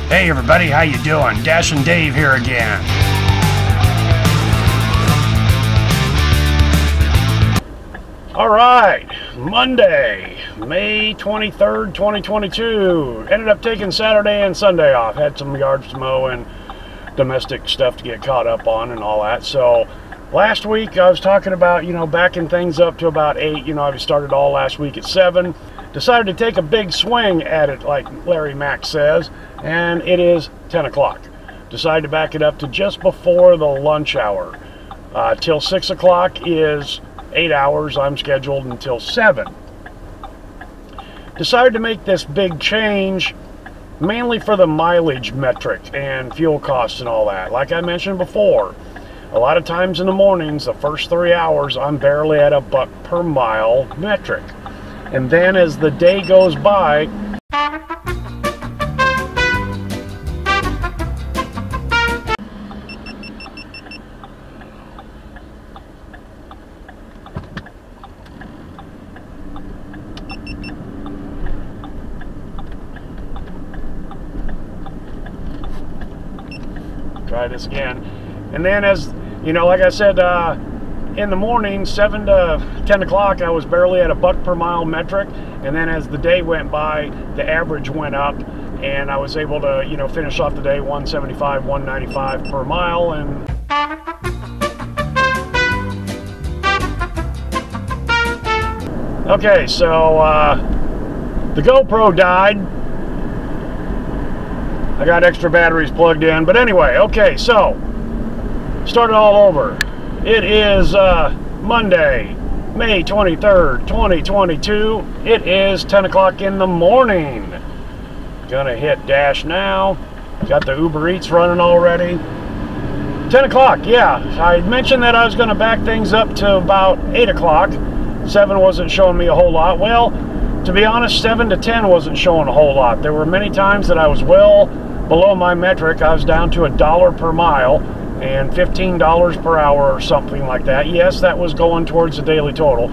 Hey everybody, how you doing? Dash and Dave here again. Alright, Monday, May 23rd, 2022. Ended up taking Saturday and Sunday off. Had some yards to mow and domestic stuff to get caught up on and all that. So last week I was talking about, backing things up to about 8. I started all last week at 7. Decided to take a big swing at it, like Larry Mack says, and it is 10 o'clock. Decided to back it up to just before the lunch hour. Till 6 o'clock is 8 hours. I'm scheduled until 7. Decided to make this big change mainly for the mileage metric and fuel costs and all that. Like I mentioned before, a lot of times in the mornings, the first 3 hours, I'm barely at $1 per mile metric. And then as the day goes by, try this again. And then as, like I said, in the morning, 7 to 10 o'clock, I was barely at $1 per mile metric. And then as the day went by, the average went up. And I was able to, finish off the day 175, 195 per mile. And okay, so the GoPro died. I got extra batteries plugged in, but anyway, okay, so start it all over. It is Monday, May 23rd, 2022. It is 10 o'clock in the morning. Gonna hit dash now. Got the Uber Eats running already. 10 o'clock, yeah. I mentioned that I was gonna back things up to about 8 o'clock. 7 wasn't showing me a whole lot. Well, to be honest, 7 to 10 wasn't showing a whole lot. There were many times that I was well below my metric. I was down to $1 per mile and $15 per hour or something like that. Yes, that was going towards the daily total.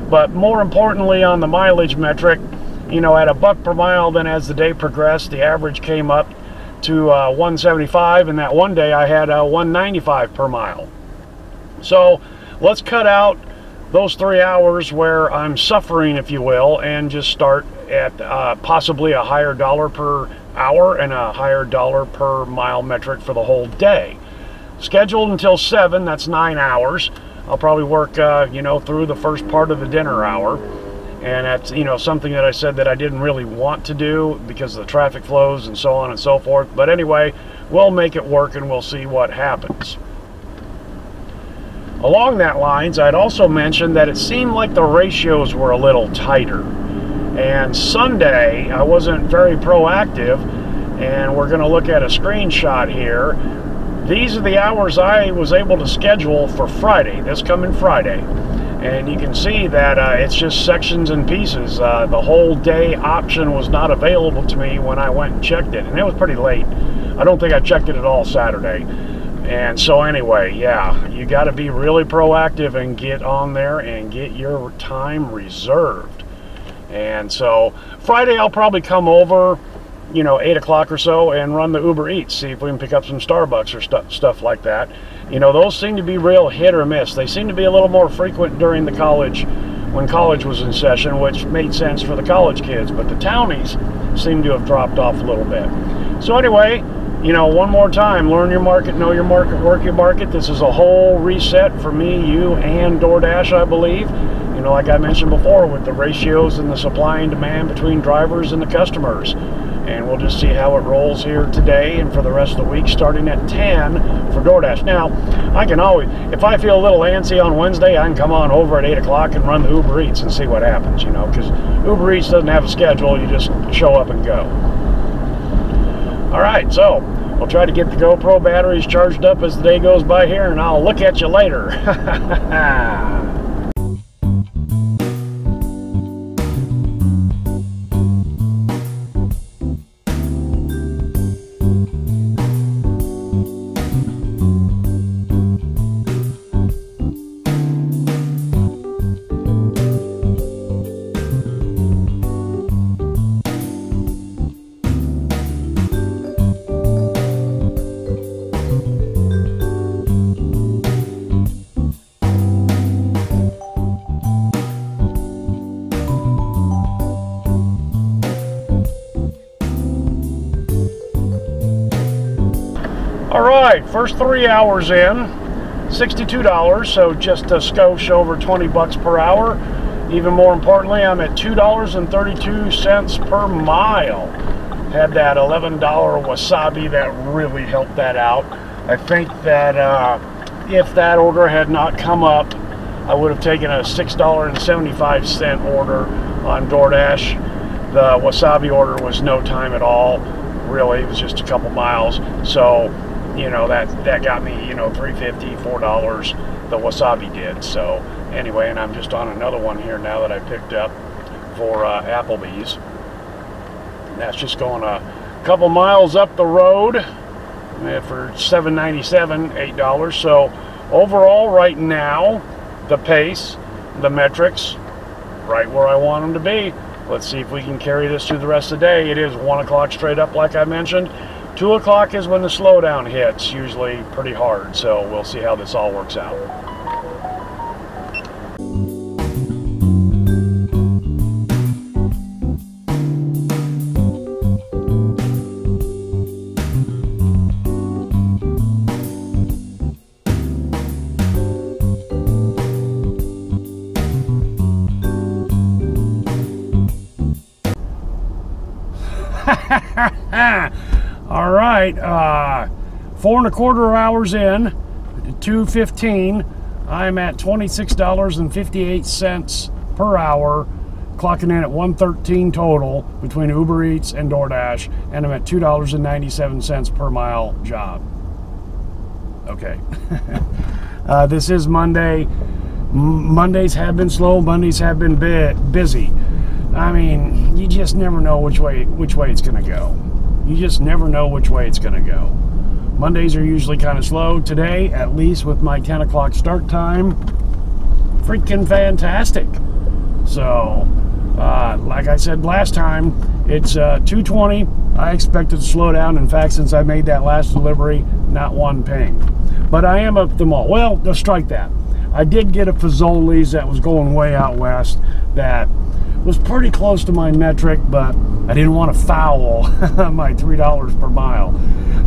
But more importantly, on the mileage metric, at $1 per mile, then as the day progressed, the average came up to 175, and that one day I had 195 per mile. So let's cut out those 3 hours where I'm suffering, if you will, and just start at possibly a higher dollar per hour and a higher dollar per mile metric for the whole day. Scheduled until 7, that's 9 hours. I'll probably work, through the first part of the dinner hour. And that's, something that I said that I didn't really want to do because of the traffic flows and so on and so forth. But anyway, we'll make it work and we'll see what happens. Along that lines, I'd also mentioned that it seemed like the ratios were a little tighter. And Sunday, I wasn't very proactive, and we're going to look at a screenshot here. These are the hours I was able to schedule for Friday, this coming Friday. And you can see that it's just sections and pieces. The whole day option was not available to me when I went and checked it, and it was pretty late. I don't think I checked it at all Saturday. And so anyway, yeah, you got to be really proactive and get on there and get your time reserved. And so Friday I'll probably come over, 8 o'clock or so, and run the Uber Eats, see if we can pick up some Starbucks or stuff like that. Those seem to be real hit or miss. They seem to be a little more frequent during the college, when college was in session, which made sense for the college kids, but the townies seem to have dropped off a little bit. So anyway, one more time, learn your market, know your market, work your market. This is a whole reset for me, you, and Doordash, I believe. Like I mentioned before, with the ratios and the supply and demand between drivers and the customers. And we'll just see how it rolls here today and for the rest of the week, starting at 10 for Doordash. Now, I can always, if I feel a little antsy on Wednesday, I can come on over at 8 o'clock and run the Uber Eats and see what happens, because Uber Eats doesn't have a schedule. You just show up and go. All right, so we'll try to get the GoPro batteries charged up as the day goes by here, and I'll look at you later. All right, first 3 hours in, $62, so just a skosh over 20 bucks per hour. Even more importantly, I'm at $2.32 per mile. Had that $11 wasabi that really helped that out. I think that if that order had not come up, I would have taken a $6.75 order on Doordash. The wasabi order was no time at all. Really, it was just a couple miles. So, you know, that got me, you know, $3.50, $4. The wasabi did. So anyway, and I'm just on another one here now that I picked up for Applebee's. And that's just going a couple miles up the road for $7.97, $8. So overall, right now, the pace, the metrics, right where I want them to be. Let's see if we can carry this through the rest of the day. It is 1 o'clock straight up, like I mentioned. 2 o'clock is when the slowdown hits, usually pretty hard. So we'll see how this all works out. All right, 4 1/4 hours in, 2:15. I'm at $26.58 per hour, clocking in at $113 total between Uber Eats and Doordash, and I'm at $2.97 per mile job. Okay. This is Monday. Mondays have been slow. Mondays have been busy. I mean, you just never know which way it's going to go. You just never know which way it's going to go. Mondays are usually kind of slow. Today, at least with my 10 o'clock start time, freaking fantastic. So, like I said last time, it's 2:20. I expected to slow down. In fact, since I made that last delivery, not one ping. But I am up at the mall. Well, let's strike that. I did get a Fazoli's that was going way out west that was pretty close to my metric, but I didn't want to foul my $3 per mile.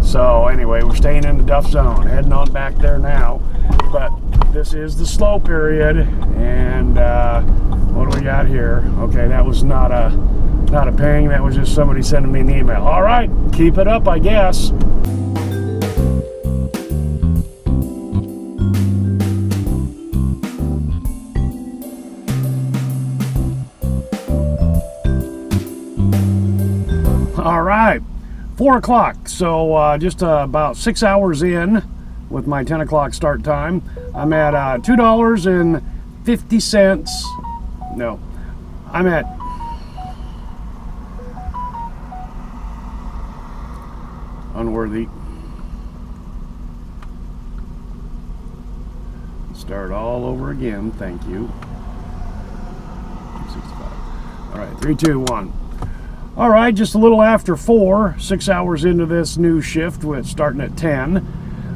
So anyway, we're staying in the Duff Zone, heading on back there now. But this is the slow period, and what do we got here? Okay, that was not a ping. That was just somebody sending me an email. All right, keep it up, I guess. All right, 4 o'clock, so just about 6 hours in with my 10 o'clock start time. I'm at $2.50. No, I'm at unworthy. Start all over again, thank you. 265. All right, 3, 2, 1. All right, just a little after 4, 6 hours into this new shift, with starting at 10.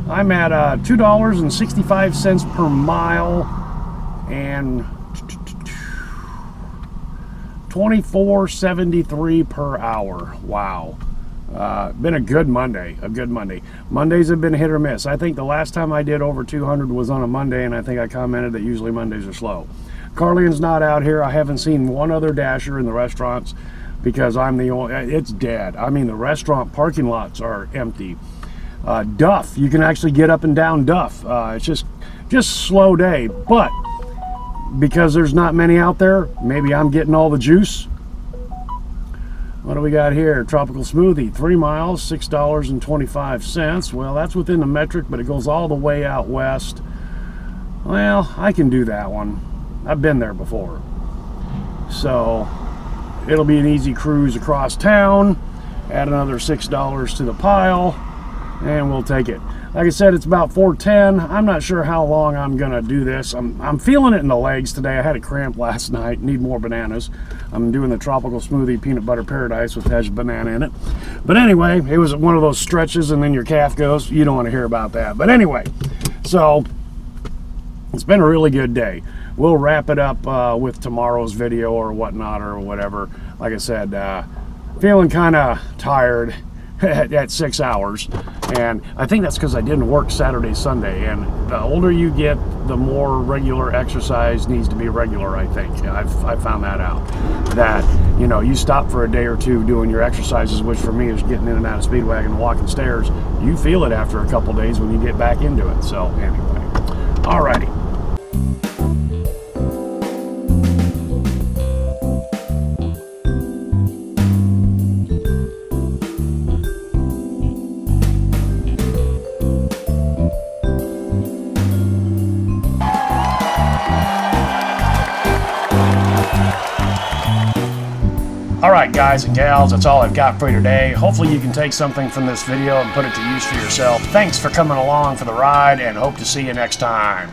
I'm at $2.65 per mile and $24.73 per hour. Wow. Been a good Monday, Mondays have been hit or miss. I think the last time I did over 200 was on a Monday, and I think I commented that usually Mondays are slow. Carlian's not out here. I haven't seen one other dasher in the restaurants, because I'm the only, it's dead. I mean, the restaurant parking lots are empty. Duff, you can actually get up and down Duff. It's just slow day, but because there's not many out there, maybe I'm getting all the juice. What do we got here? Tropical smoothie, 3 miles, $6.25. Well, that's within the metric, but it goes all the way out west. Well, I can do that one. I've been there before. So it'll be an easy cruise across town, add another $6 to the pile, and we'll take it. Like I said, it's about 4:10. I'm not sure how long I'm gonna do this. I'm feeling it in the legs today. I had a cramp last night, need more bananas. I'm doing the tropical smoothie peanut butter paradise, which has banana in it. But anyway, it was one of those stretches and then your calf goes. You don't want to hear about that. But anyway, so it's been a really good day. We'll wrap it up with tomorrow's video or whatnot or whatever. Like I said, feeling kind of tired at 6 hours. And I think that's because I didn't work Saturday, Sunday. And the older you get, the more regular exercise needs to be regular, I think. I've found that out. That, you know, you stop for a day or two doing your exercises, which for me is getting in and out of Speedwagon and walking stairs. You feel it after a couple days when you get back into it. So anyway, alrighty. Alright guys and gals, that's all I've got for you today. Hopefully you can take something from this video and put it to use for yourself. Thanks for coming along for the ride, and hope to see you next time.